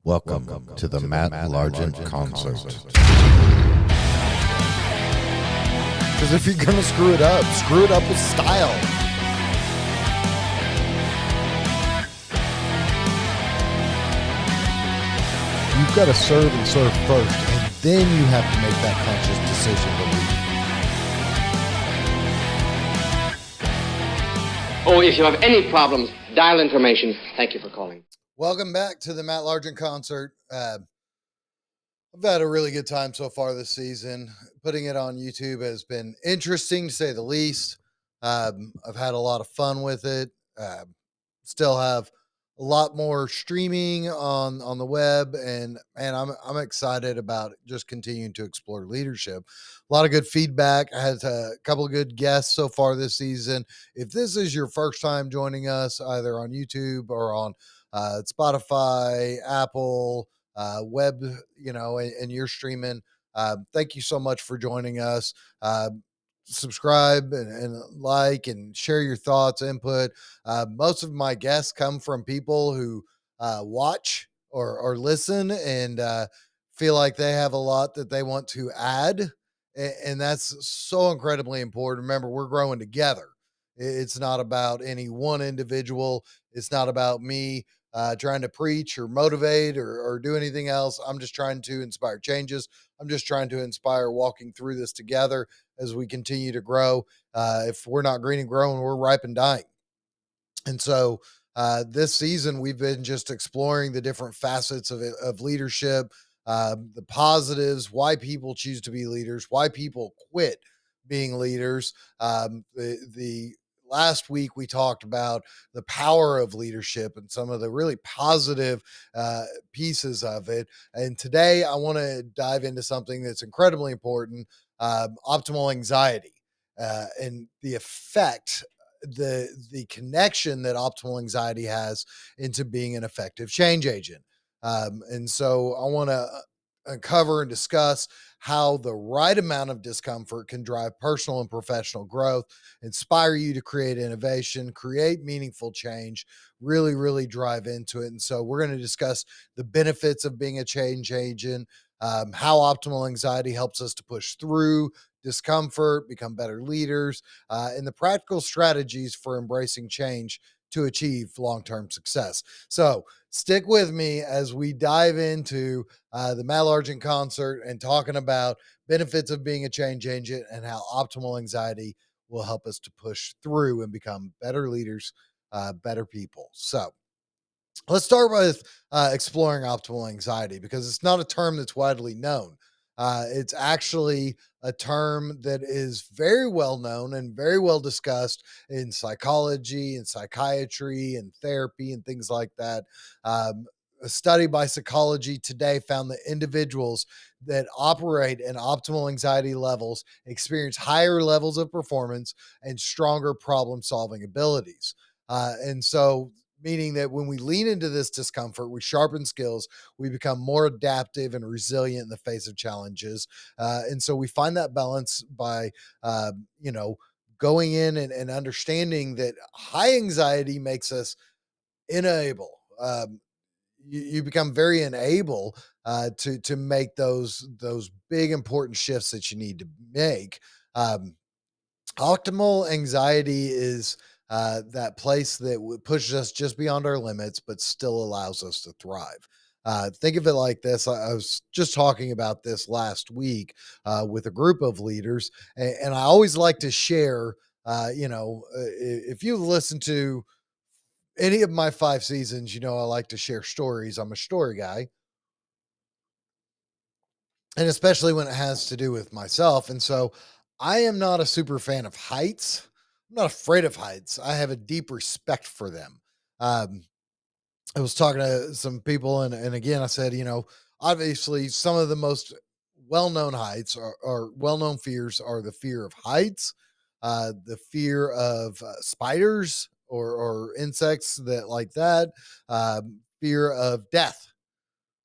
Welcome to the Matt Largent Concert. Because if you're going to screw it up with style. You've got to serve and serve first, and then you have to make that conscious decision to lead. Oh, if you have any problems, dial information. Thank you for calling. Welcome back to the Matt Largent Concert. I've had a really good time so far this season. Putting it on YouTube has been interesting, to say the least. I've had a lot of fun with it. Still have a lot more streaming on the web, and I'm excited about just continuing to explore leadership. A lot of good feedback. I had a couple of good guests so far this season. If this is your first time joining us, either on YouTube or on Spotify, Apple, web, and you're streaming, thank you so much for joining us. Subscribe and like and share your thoughts, input. Most of my guests come from people who watch or listen and feel like they have a lot that they want to add. And that's so incredibly important. Remember, we're growing together. It's not about any one individual. It's not about me trying to preach or motivate or do anything else. I'm just trying to inspire changes. I'm just trying to inspire walking through this together as we continue to grow. If we're not green and growing, we're ripe and dying. And so this season, we've been just exploring the different facets of leadership, the positives, why people choose to be leaders, why people quit being leaders. The last week we talked about the power of leadership and some of the really positive pieces of it. And today I want to dive into something that's incredibly important, optimal anxiety, and the effect, the connection that optimal anxiety has into being an effective change agent. And so I want to uncover and discuss how the right amount of discomfort can drive personal and professional growth, inspire you to create innovation, create meaningful change, really drive into it. And so we're going to discuss the benefits of being a change agent, how optimal anxiety helps us to push through discomfort, become better leaders, and the practical strategies for embracing change to achieve long-term success. So stick with me as we dive into the Matt Largent Concert and talking about benefits of being a change agent and how optimal anxiety will help us to push through and become better leaders, better people. So let's start with exploring optimal anxiety, because it's not a term that's widely known. It's actually a term that is very well known and very well discussed in psychology and psychiatry and therapy and things like that. A study by Psychology Today found that individuals that operate in optimal anxiety levels experience higher levels of performance and stronger problem solving abilities. And so, meaning that when we lean into this discomfort, we sharpen skills, we become more adaptive and resilient in the face of challenges. And so we find that balance by, going in and understanding that high anxiety makes us unable. You become very unable to make those big important shifts that you need to make. Optimal anxiety is that place that pushes us just beyond our limits, but still allows us to thrive. Think of it like this. I was just talking about this last week with a group of leaders, and I always like to share, if you've listened to any of my 5 seasons, I like to share stories. I'm a story guy. And especially when it has to do with myself. And so I am not a super fan of heights. I'm not afraid of heights. I have a deep respect for them. Um, I was talking to some people, and again, I said, obviously, some of the most well known heights or well known fears are the fear of heights, the fear of spiders or insects that like that, fear of death.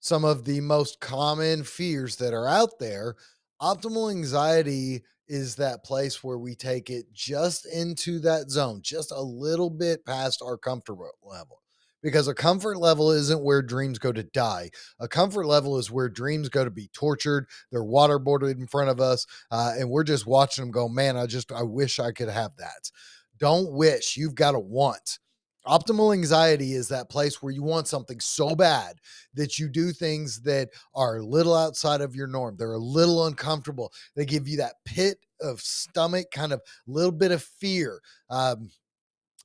Some of the most common fears that are out there. Optimal anxiety is that place where we take it just into that zone, just a little bit past our comfort level. because a comfort level isn't where dreams go to die. A comfort level is where dreams go to be tortured. They're waterboarded in front of us, and we're just watching them go, man, I wish I could have that. Don't wish, you've got to want. Optimal anxiety is that place where you want something so bad that you do things that are a little outside of your norm. They're a little uncomfortable. They give you that pit of stomach, kind of little bit of fear.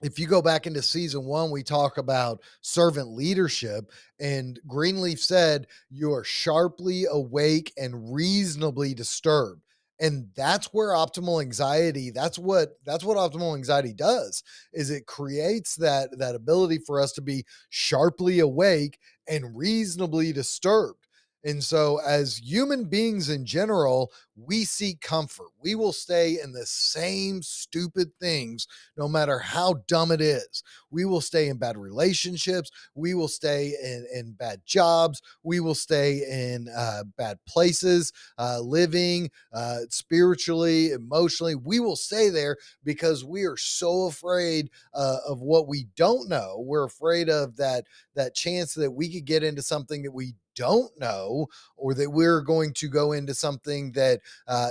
If you go back into season one, we talk about servant leadership, and Greenleaf said, you are sharply awake and reasonably disturbed. And that's where optimal anxiety, that's what optimal anxiety does, is it creates that ability for us to be sharply awake and reasonably disturbed. And so, as human beings in general, we seek comfort. We will stay in the same stupid things no matter how dumb it is. We will stay in bad relationships. We will stay in bad jobs. We will stay in bad places, living spiritually, emotionally. We will stay there because we are so afraid of what we don't know. We're afraid of that chance that we could get into something that we don't know, or that we're going to go into something that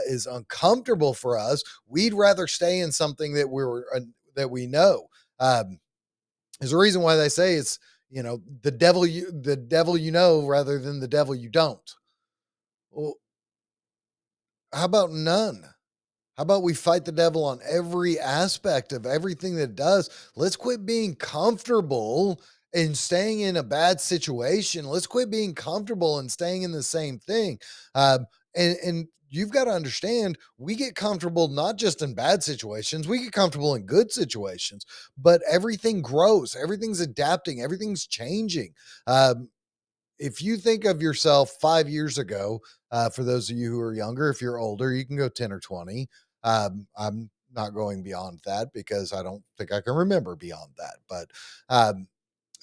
is uncomfortable for us. We'd rather stay in something that we know. There's a reason why they say it's, the devil you know rather than the devil you don't. Well, how about none? How about we fight the devil on every aspect of everything that it does? Let's quit being comfortable and staying in a bad situation. Let's quit being comfortable and staying in the same thing. And you've got to understand, we get comfortable not just in bad situations, we get comfortable in good situations, but everything grows, everything's adapting, everything's changing. Um, if you think of yourself 5 years ago, for those of you who are younger, if you're older, you can go 10 or 20. I'm not going beyond that because I don't think I can remember beyond that. But um,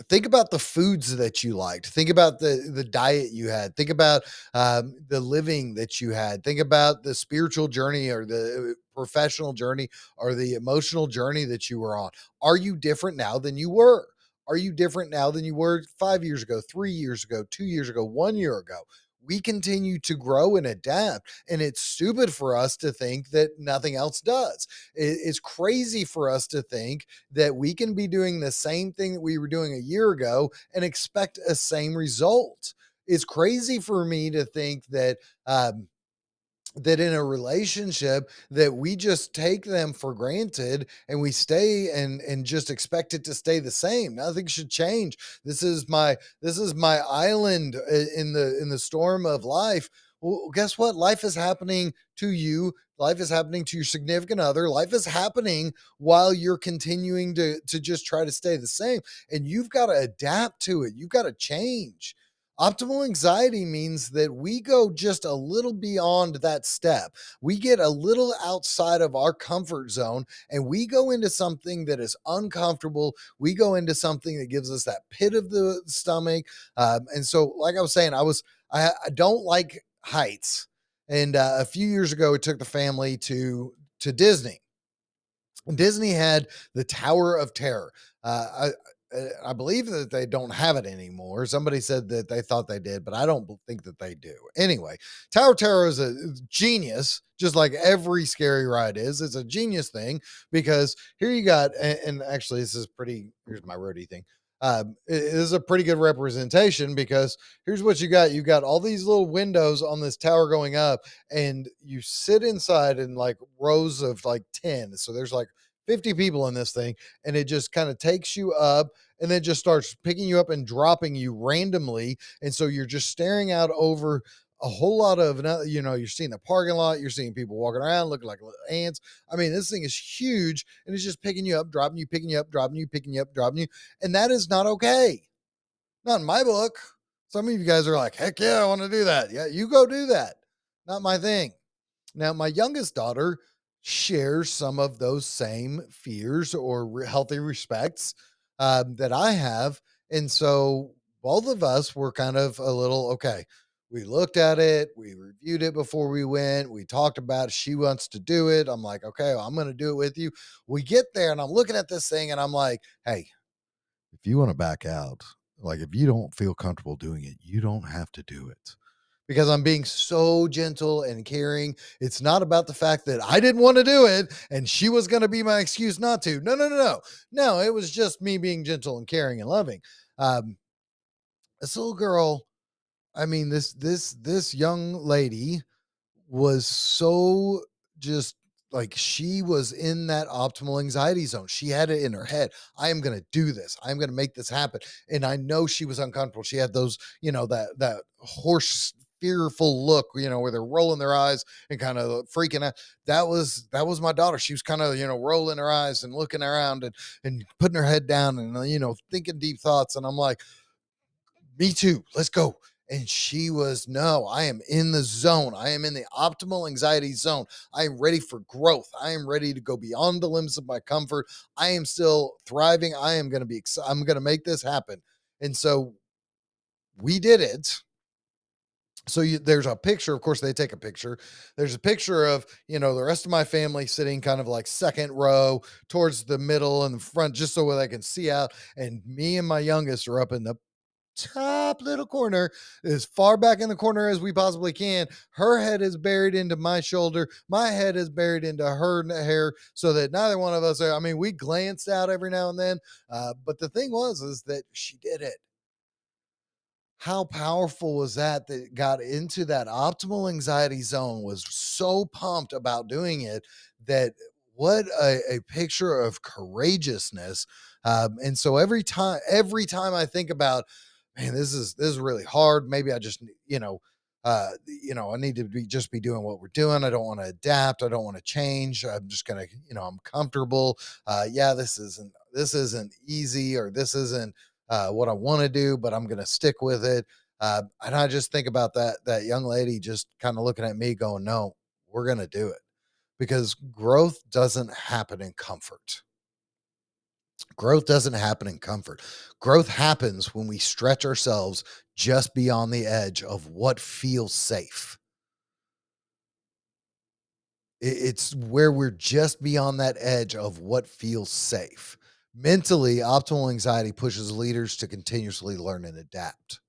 think about the foods that you liked. Think about the diet you had. Think about the living that you had. Think about the spiritual journey or the professional journey or the emotional journey that you were on. Are you different now than you were? Are you different now than you were 5 years ago, 3 years ago, 2 years ago, 1 year ago? We continue to grow and adapt. And it's stupid for us to think that nothing else does. It's crazy for us to think that we can be doing the same thing that we were doing a year ago and expect a same result. It's crazy for me to think that in a relationship that we just take them for granted and we stay and just expect it to stay the same. Nothing should change. This is my island in the storm of life. Well, guess what? Life is happening to you. Life is happening to your significant other. Life is happening while you're continuing to just try to stay the same. And you've got to adapt to it. You've got to change. Optimal anxiety means that we go just a little beyond that step. We get a little outside of our comfort zone and we go into something that is uncomfortable. We go into something that gives us that pit of the stomach. And so, like I was saying, I don't like heights. And a few years ago, we took the family to Disney. Disney had the Tower of Terror. I believe that they don't have it anymore. Somebody said that they thought they did, but I don't think that they do. Anyway, Tower of Terror is genius, just like every scary ride is. It's a genius thing because here you got, and actually, this is pretty. Here's my roadie thing. It is a pretty good representation because here's what you got. You got all these little windows on this tower going up, and you sit inside in like rows of like 10. So there's like 50 people in this thing, and it just kind of takes you up and then just starts picking you up and dropping you randomly. And so you're just staring out over a whole lot of, you're seeing the parking lot, you're seeing people walking around looking like little ants. I mean, this thing is huge and it's just picking you up, dropping you, picking you up, dropping you, picking you up, dropping you. And that is not okay. Not in my book. Some of you guys are like, heck yeah, I want to do that. Yeah, you go do that. Not my thing. Now, my youngest daughter shares some of those same fears or healthy respects that I have. And so both of us were kind of a little, okay, we looked at it, we reviewed it before we went, we talked about it. She wants to do it. I'm like, okay, well, I'm going to do it with you. We get there and I'm looking at this thing and I'm like, hey, if if you want to back out, like if you don't feel comfortable doing it, you don't have to do it. Because I'm being so gentle and caring. It's not about the fact that I didn't want to do it and she was going to be my excuse not to. No, no, no, no. No, it was just me being gentle and caring and loving. Um, this little girl, I mean, this young lady was so just like she was in that optimal anxiety zone. She had it in her head. I am going to do this. I'm going to make this happen. And I know she was uncomfortable. She had those, that horse fearful look, where they're rolling their eyes and kind of freaking out. That was my daughter. She was kind of, rolling her eyes and looking around and putting her head down and, thinking deep thoughts. And I'm like, me too. Let's go. And she was, no, I am in the zone. I am in the optimal anxiety zone. I am ready for growth. I am ready to go beyond the limits of my comfort. I am still thriving. I am going to be, I'm going to make this happen. And so we did it. So there's a picture, of course, they take a picture. There's a picture of, the rest of my family sitting kind of like second row towards the middle and the front, just so they can see out. And me and my youngest are up in the top little corner, as far back in the corner as we possibly can. Her head is buried into my shoulder. My head is buried into her hair so that neither one of us are, I mean, we glanced out every now and then. But the thing is that she did it. How powerful was that got into that optimal anxiety zone, was so pumped about doing it, that what a picture of courageousness. And so every time I think about, man, this is really hard. Maybe I just, I need to be doing what we're doing. I don't want to adapt. I don't want to change. I'm just going to, I'm comfortable. Yeah, this isn't easy, or this isn't what I want to do, but I'm going to stick with it. And I just think about that young lady just kind of looking at me going, no, we're going to do it, because growth doesn't happen in comfort. Growth doesn't happen in comfort. Growth happens when we stretch ourselves just beyond the edge of what feels safe. It's where we're just beyond that edge of what feels safe. Mentally, optimal anxiety pushes leaders to continuously learn and adapt.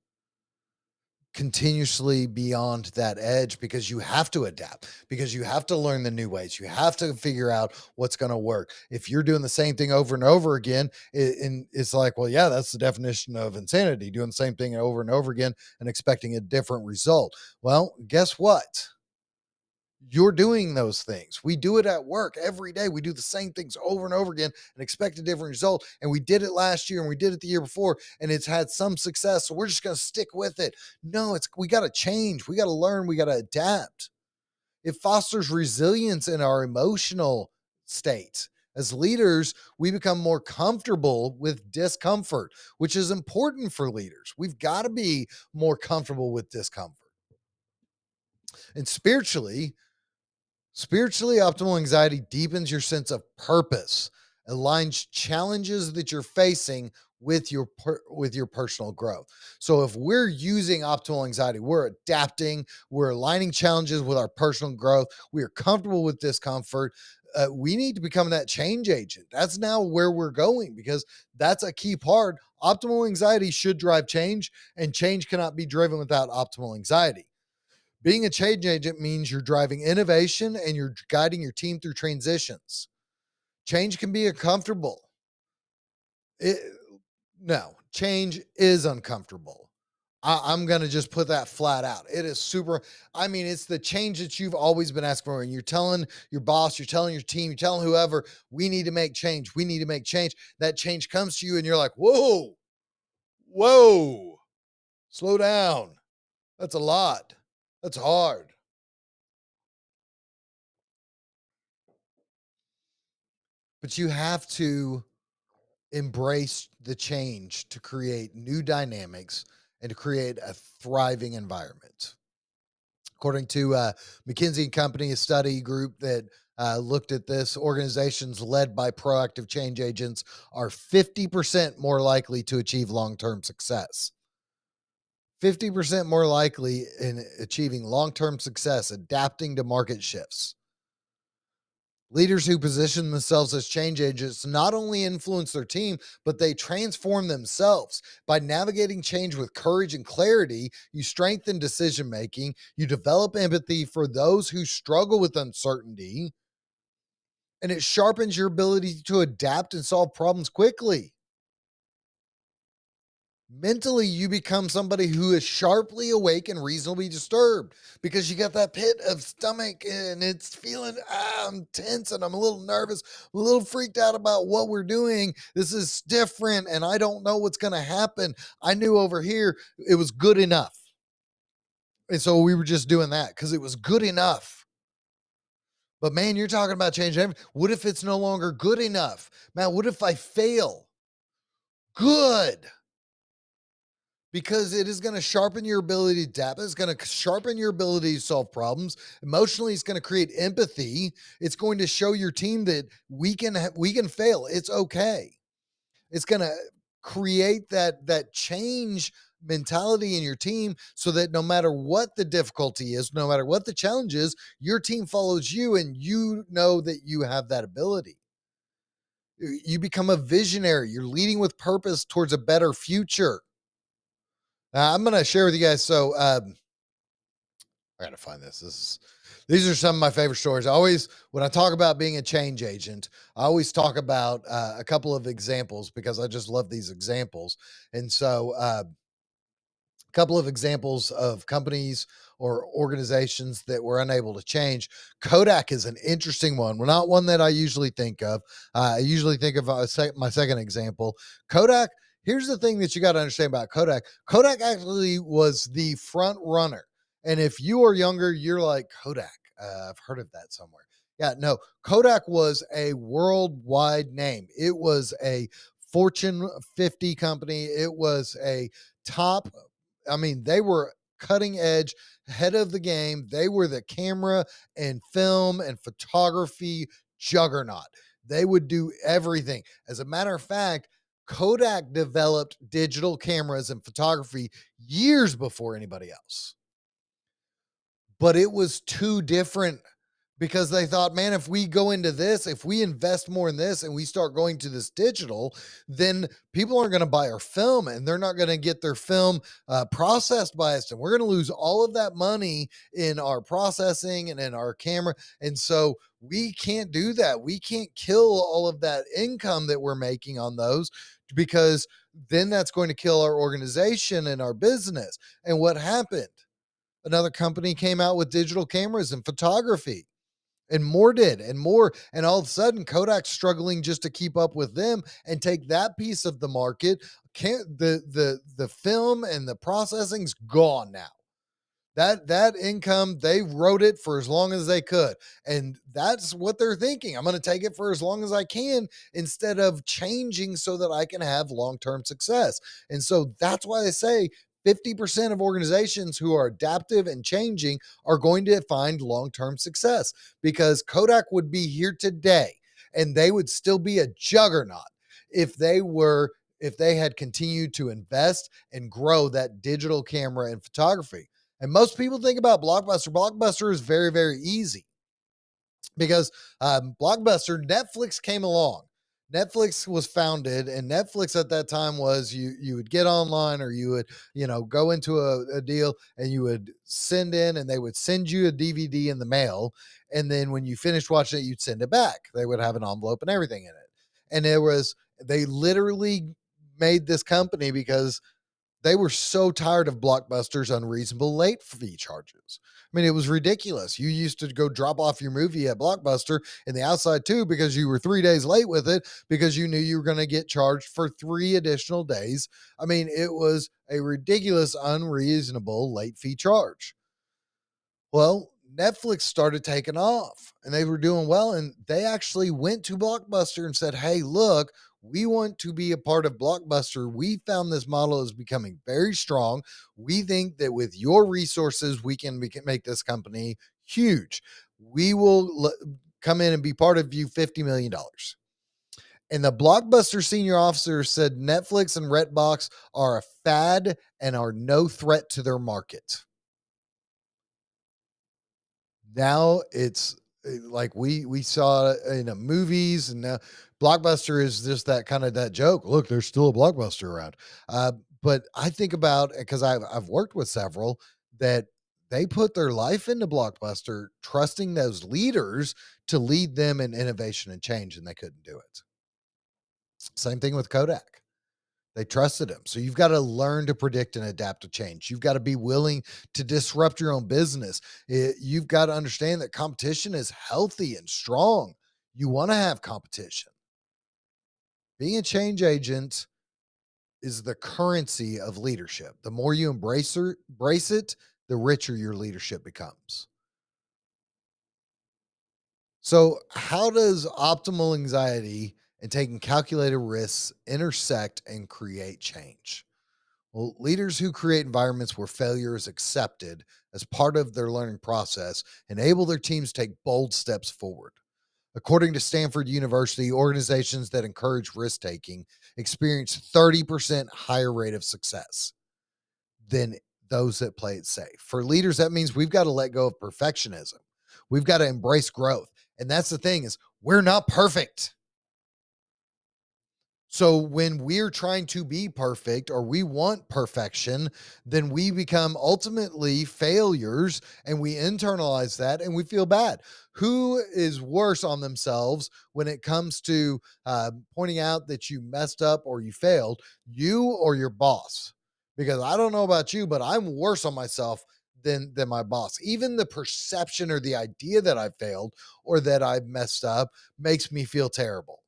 Continuously beyond that edge, because you have to adapt, because you have to learn the new ways. You have to figure out what's going to work. If you're doing the same thing over and over again, it's like, well, yeah, that's the definition of insanity, doing the same thing over and over again and expecting a different result. Well, guess what? You're doing those things. We do it at work every day. We do the same things over and over again and expect a different result. And we did it last year and we did it the year before, and it's had some success. So we're just going to stick with it. No, we got to change. We got to learn. We got to adapt. It fosters resilience in our emotional state. As leaders, we become more comfortable with discomfort, which is important for leaders. We've got to be more comfortable with discomfort. And spiritually, optimal anxiety deepens your sense of purpose, aligns challenges that you're facing with your personal growth. So if we're using optimal anxiety, we're adapting, we're aligning challenges with our personal growth, we are comfortable with discomfort. We need to become that change agent. That's now where we're going, because that's a key part. Optimal anxiety should drive change, and change cannot be driven without optimal anxiety. Being a change agent means you're driving innovation and you're guiding your team through transitions. Change can be uncomfortable. It, no, change is uncomfortable. I'm going to just put that flat out. It is super. I mean, it's the change that you've always been asking for. And you're telling your boss, you're telling your team, you're telling whoever, we need to make change. We need to make change. That change comes to you and you're like, whoa, slow down. That's a lot. That's hard. But you have to embrace the change to create new dynamics and to create a thriving environment. According to McKinsey Company, a study group that looked at this, organizations led by proactive change agents are 50% more likely to achieve long-term success. 50% more likely in achieving long-term success, adapting to market shifts. Leaders who position themselves as change agents not only influence their team, but they transform themselves. By navigating change with courage and clarity, you strengthen decision making, you develop empathy for those who struggle with uncertainty, and it sharpens your ability to adapt and solve problems quickly. Mentally, you become somebody who is sharply awake and reasonably disturbed because you got that pit of stomach and it's feeling, I'm tense and I'm a little nervous, a little freaked out about what we're doing. This is different and I don't know what's going to happen. I knew over here it was good enough. And so we were just doing that because it was good enough. But man, you're talking about changing everything. What if it's no longer good enough? Man, what if I fail? Good. Because it is going to sharpen your ability to adapt. It's going to sharpen your ability to solve problems. Emotionally, it's going to create empathy. It's going to show your team that we can fail. It's okay. It's going to create that change mentality in your team so that no matter what the difficulty is, no matter what the challenge is, your team follows you and you know that you have that ability. You become a visionary. You're leading with purpose towards a better future. I'm going to share with you guys. So, I got to find this. These are some of my favorite stories. When I talk about being a change agent, I always talk about a couple of examples because I just love these examples. And so, a couple of examples of companies or organizations that were unable to change. Kodak is an interesting one. Well, not one that I usually think of. I usually think of my second example. Kodak. Here's the thing that you got to understand about Kodak. Kodak actually was the front runner. And if you are younger, you're like, Kodak. I've heard of that somewhere. Yeah, no, Kodak was a worldwide name. It was a Fortune 50 company. It was a top, I mean, they were cutting edge, ahead of the game. They were the camera and film and photography juggernaut. They would do everything. As a matter of fact, Kodak developed digital cameras and photography years before anybody else. But it was too different because they thought, man, if we go into this, if we invest more in this and we start going to this digital, then people aren't going to buy our film and they're not going to get their film processed by us. And we're going to lose all of that money in our processing and in our camera. And so we can't do that. We can't kill all of that income that we're making on those because then that's going to kill our organization and our business. And what happened? Another company came out with digital cameras and photography and more did and more, and all of a sudden Kodak's struggling just to keep up with them and take that piece of the market. Can't the film and the processing's gone now. That income, they wrote it for as long as they could, and that's what they're thinking. I'm going to take it for as long as I can instead of changing so that I can have long-term success. And so that's why they say 50% of organizations who are adaptive and changing are going to find long-term success, because Kodak would be here today and they would still be a juggernaut if they had continued to invest and grow that digital camera and photography. And most people think about Blockbuster. Blockbuster is very, very easy because Blockbuster, Netflix came along. Netflix was founded, and Netflix at that time was you would get online, or you would go into a deal and you would send in, and they would send you a DVD in the mail, and then when you finished watching it, you'd send it back. They would have an envelope and everything in it, and they literally made this company because they were so tired of Blockbuster's unreasonable late fee charges. I mean, it was ridiculous. You used to go drop off your movie at Blockbuster in the outside too because you were 3 days late with it because you knew you were going to get charged for 3 additional days. I mean, it was a ridiculous, unreasonable late fee charge. Well, Netflix started taking off and they were doing well. And they actually went to Blockbuster and said, hey, look, we want to be a part of Blockbuster. We found this model is becoming very strong. We think that with your resources, we can make this company huge. We will come in and be part of you $50 million. And the Blockbuster senior officer said Netflix and Redbox are a fad and are no threat to their market. Now Like we saw it in the movies, and now Blockbuster is just that kind of that joke. Look, there's still a Blockbuster around. But I think about, because I've worked with several that they put their life into Blockbuster, trusting those leaders to lead them in innovation and change, and they couldn't do it. Same thing with Kodak. They trusted him. So you've got to learn to predict and adapt to change. You've got to be willing to disrupt your own business. You've got to understand that competition is healthy and strong. You want to have competition. Being a change agent is the currency of leadership. The more you embrace it, the richer your leadership becomes. So, how does optimal anxiety and taking calculated risks intersect and create change? Well, leaders who create environments where failure is accepted as part of their learning process enable their teams to take bold steps forward. According to Stanford University, organizations that encourage risk taking experience 30% higher rate of success than those that play it safe. For leaders, that means we've got to let go of perfectionism. We've got to embrace growth. And that's the thing, is we're not perfect. So when we're trying to be perfect or we want perfection, then we become ultimately failures, and we internalize that and we feel bad. Who is worse on themselves when it comes to pointing out that you messed up or you failed, you or your boss? Because I don't know about you, but I'm worse on myself than my boss. Even the perception or the idea that I failed or that I've messed up makes me feel terrible.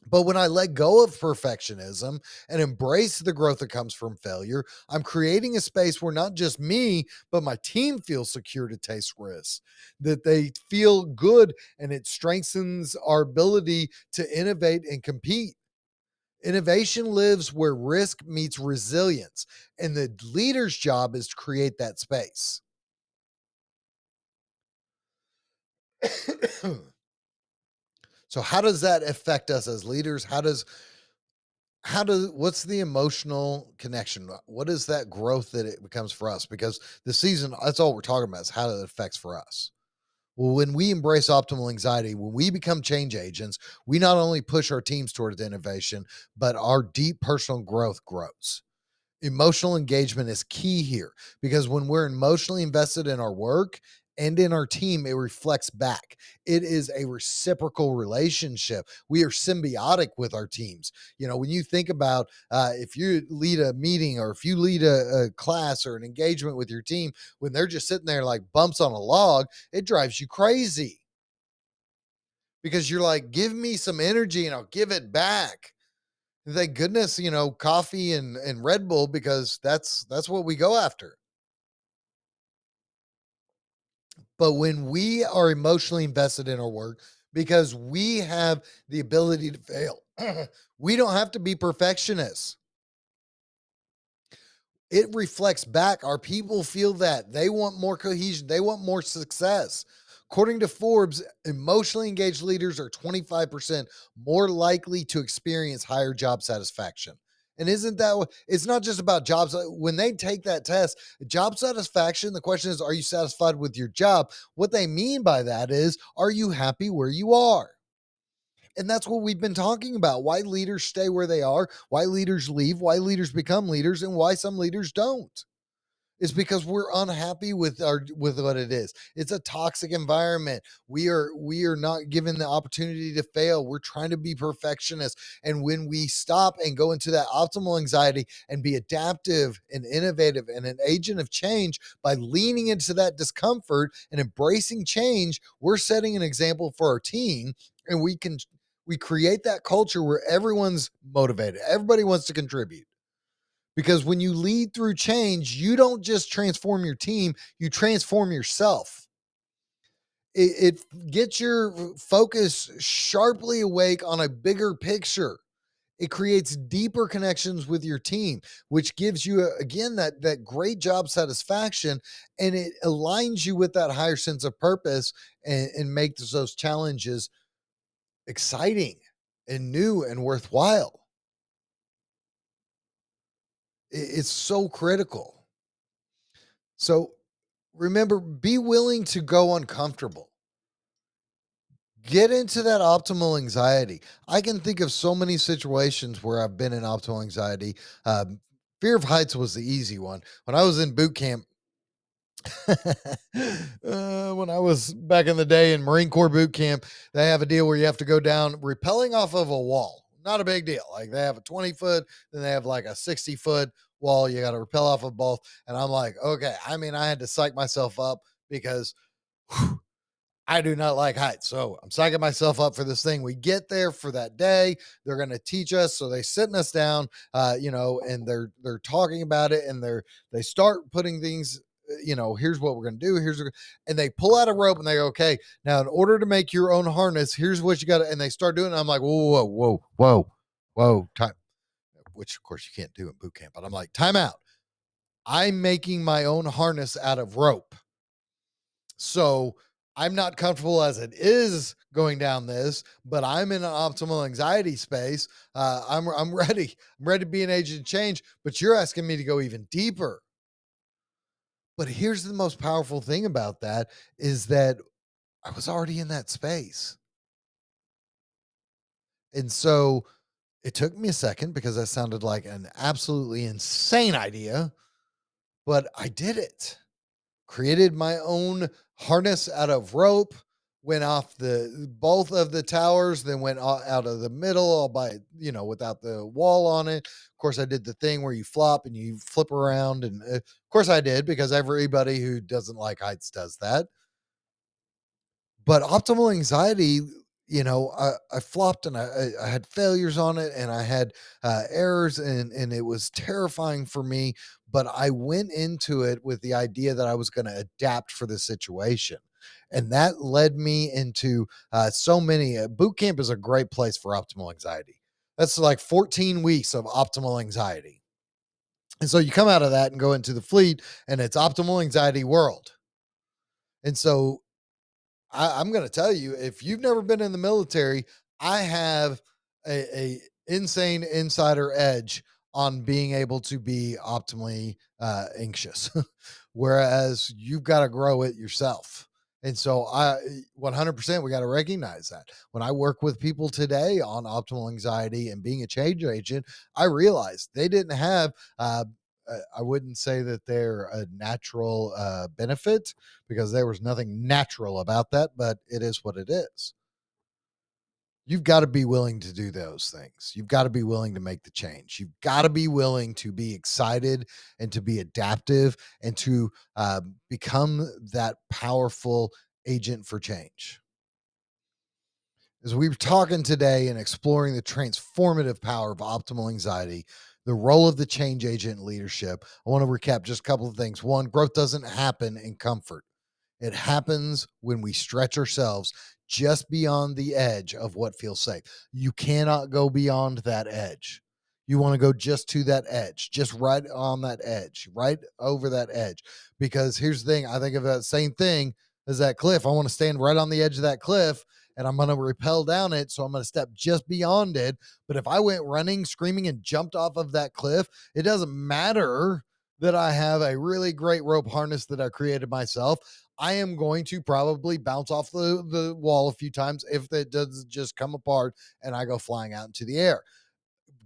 But when I let go of perfectionism and embrace the growth that comes from failure, I'm creating a space where not just me, but my team feels secure to taste risks, that they feel good, and it strengthens our ability to innovate and compete. Innovation lives where risk meets resilience, and the leader's job is to create that space. So how does that affect us as leaders? What's the emotional connection? What is that growth that it becomes for us? Because the season, that's all we're talking about, is how it affects for us. Well, when we embrace optimal anxiety, when we become change agents, we not only push our teams towards innovation, but our deep personal growth grows. Emotional engagement is key here, because when we're emotionally invested in our work and in our team, it reflects back. It is a reciprocal relationship. We are symbiotic with our teams. When you think about, if you lead a meeting or if you lead a class or an engagement with your team, when they're just sitting there like bumps on a log, it drives you crazy, because you're like, give me some energy and I'll give it back. Thank goodness, coffee and Red Bull, because that's what we go after. But when we are emotionally invested in our work, because we have the ability to fail, we don't have to be perfectionists. It reflects back. Our people feel that they want more cohesion, they want more success. According to Forbes, emotionally engaged leaders are 25% more likely to experience higher job satisfaction. And isn't that what, it's not just about jobs. When they take that test, job satisfaction, the question is, are you satisfied with your job? What they mean by that is, are you happy where you are? And that's what we've been talking about. Why leaders stay where they are, why leaders leave, why leaders become leaders, and why some leaders don't. It's because we're unhappy with what it is. It's a toxic environment. We are not given the opportunity to fail. We're trying to be perfectionists. And when we stop and go into that optimal anxiety and be adaptive and innovative and an agent of change by leaning into that discomfort and embracing change, we're setting an example for our team, and we create that culture where everyone's motivated. Everybody wants to contribute. Because when you lead through change, you don't just transform your team, you transform yourself. It gets your focus sharply awake on a bigger picture. It creates deeper connections with your team, which gives you, again, that great job satisfaction, and it aligns you with that higher sense of purpose, and makes those challenges exciting and new and worthwhile. It's so critical. So remember, be willing to go uncomfortable. Get into that optimal anxiety. I can think of so many situations where I've been in optimal anxiety. Fear of heights was the easy one. When I was in boot camp, when I was back in the day in Marine Corps boot camp, they have a deal where you have to go down rappelling off of a wall. Not a big deal. Like they have a 20-foot, then they have like a 60-foot wall. You got to rappel off of both. And I'm like, okay. I mean, I had to psych myself up because I do not like heights. So I'm psyching myself up for this thing. We get there for that day. They're going to teach us. So they sitting us down, and they're talking about it, and they start putting things, here's what we're going to do. And they pull out a rope and they go, okay, now in order to make your own harness, here's what you got to, and they start doing it. I'm like, whoa, time, which of course you can't do in boot camp, but I'm like, time out. I'm making my own harness out of rope. So I'm not comfortable as it is going down this, but I'm in an optimal anxiety space. I'm ready. I'm ready to be an agent of change, but you're asking me to go even deeper. But here's the most powerful thing about that is that I was already in that space. And so it took me a second because that sounded like an absolutely insane idea, but I did it. Created my own harness out of rope, went off the both of the towers, then went out of the middle all by, without the wall on it. Of course, I did the thing where you flop and you flip around. And of course, I did because everybody who doesn't like heights does that. But optimal anxiety, I flopped and I had failures on it and I had errors and it was terrifying for me. But I went into it with the idea that I was going to adapt for the situation. And that led me into so many. Boot camp is a great place for optimal anxiety. That's like 14 weeks of optimal anxiety. And so you come out of that and go into the fleet and it's optimal anxiety world. And so I'm going to tell you, if you've never been in the military, I have a insane insider edge on being able to be optimally anxious, whereas you've got to grow it yourself. And so 100%, we got to recognize that. When I work with people today on optimal anxiety and being a change agent, I realized they didn't have I wouldn't say that they're a natural benefit because there was nothing natural about that, but it is what it is. You've got to be willing to do those things. You've got to be willing to make the change. You've got to be willing to be excited and to be adaptive and to become that powerful agent for change. As we were talking today and exploring the transformative power of optimal anxiety, the role of the change agent in leadership, I want to recap just a couple of things. One, growth doesn't happen in comfort. It happens when we stretch ourselves just beyond the edge of what feels safe. You cannot go beyond that edge. You want to go just to that edge, just right on that edge, right over that edge. Because here's the thing, I think of that same thing as that cliff. I want to stand right on the edge of that cliff and I'm going to rappel down it. So I'm going to step just beyond it. But if I went running, screaming, and jumped off of that cliff, it doesn't matter that I have a really great rope harness that I created myself. I am going to probably bounce off the wall a few times if it does just come apart and I go flying out into the air.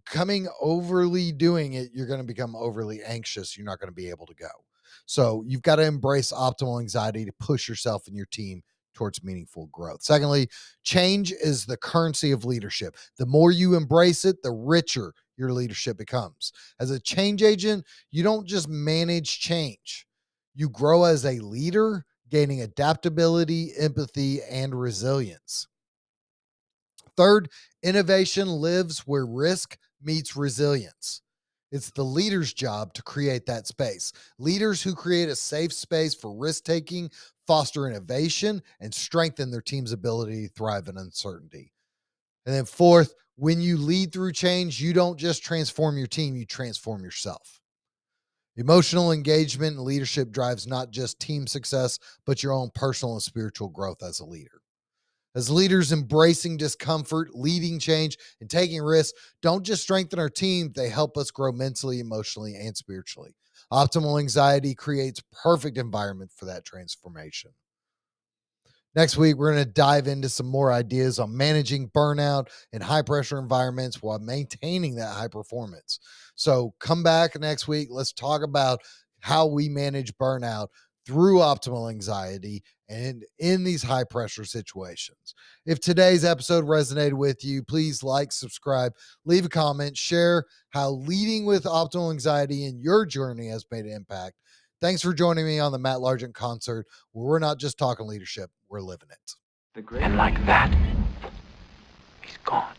Coming overly doing it, you're going to become overly anxious. You're not going to be able to go. So you've got to embrace optimal anxiety to push yourself and your team towards meaningful growth. Secondly, change is the currency of leadership. The more you embrace it, the richer your leadership becomes. As a change agent, you don't just manage change. You grow as a leader, gaining adaptability, empathy, and resilience. Third, innovation lives where risk meets resilience. It's the leader's job to create that space. Leaders who create a safe space for risk taking foster innovation and strengthen their team's ability to thrive in uncertainty. And then fourth, when you lead through change, you don't just transform your team, you transform yourself. Emotional engagement and leadership drives not just team success, but your own personal and spiritual growth as a leader. As leaders, embracing discomfort, leading change, and taking risks don't just strengthen our team, they help us grow mentally, emotionally, and spiritually. Optimal anxiety creates perfect environment for that transformation. Next week, we're going to dive into some more ideas on managing burnout in high pressure environments while maintaining that high performance. So come back next week. Let's talk about how we manage burnout through optimal anxiety and in these high pressure situations. If today's episode resonated with you, please like, subscribe, leave a comment, share how leading with optimal anxiety in your journey has made an impact. Thanks for joining me on the Matt Largent Concert, where we're not just talking leadership, we're living it. And like that, he's gone.